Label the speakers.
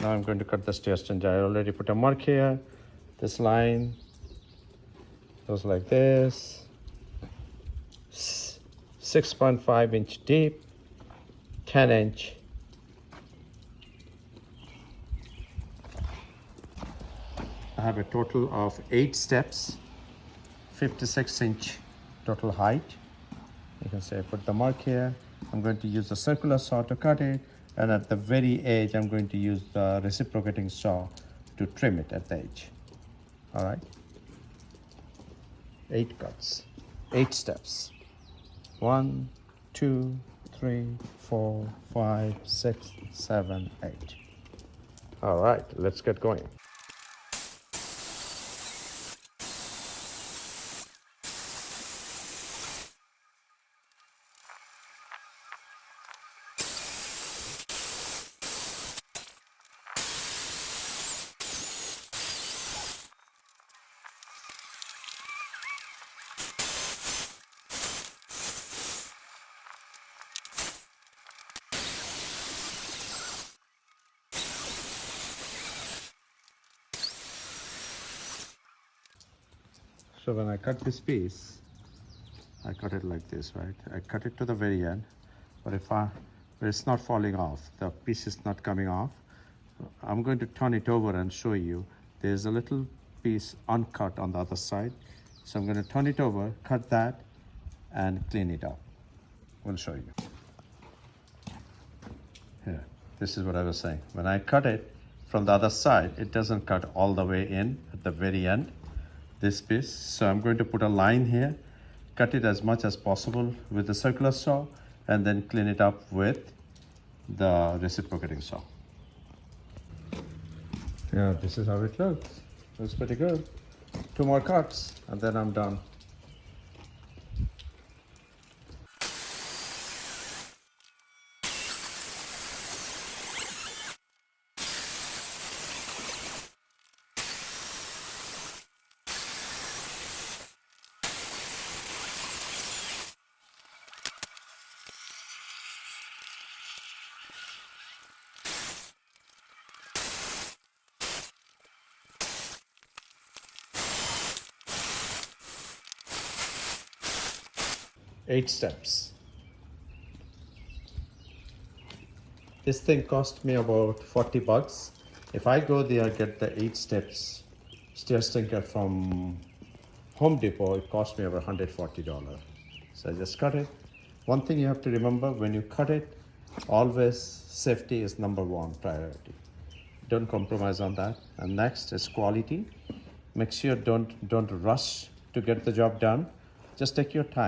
Speaker 1: Now I'm going to cut the stair stand. I already put a mark here. This line goes like this. 6.5 inch deep, 10 inch. I have a total of 8 steps, 56 inch total height. You can say I put the mark here. I'm going to use the circular saw to cut it, and at the very edge I'm going to use the reciprocating saw to trim it at the edge. All right, 8 cuts, 8 steps. 1, 2, 3, 4, 5, 6, 7, 8. All right, let's get going. So when I cut this piece, I cut it like this, right? I cut it to the very end, but it's not falling off, the piece is not coming off. I'm going to turn it over and show you. There's a little piece uncut on the other side. So I'm going to turn it over, cut that, and clean it up. We'll show you. Here, this is what I was saying. When I cut it from the other side, it doesn't cut all the way in at the very end, this piece. So I'm going to put a line here, cut it as much as possible with the circular saw, and then clean it up with the reciprocating saw. Yeah, this is how it looks. Looks pretty good. 2 more cuts and then I'm done. Eight steps. This thing cost me about 40 bucks. If I go there, get the 8 steps stair stinker from Home Depot, it cost me about $140. So I just cut it. One thing you have to remember when you cut it, always safety is #1 priority. Don't compromise on that. And next is quality. Make sure don't rush to get the job done. Just take your time.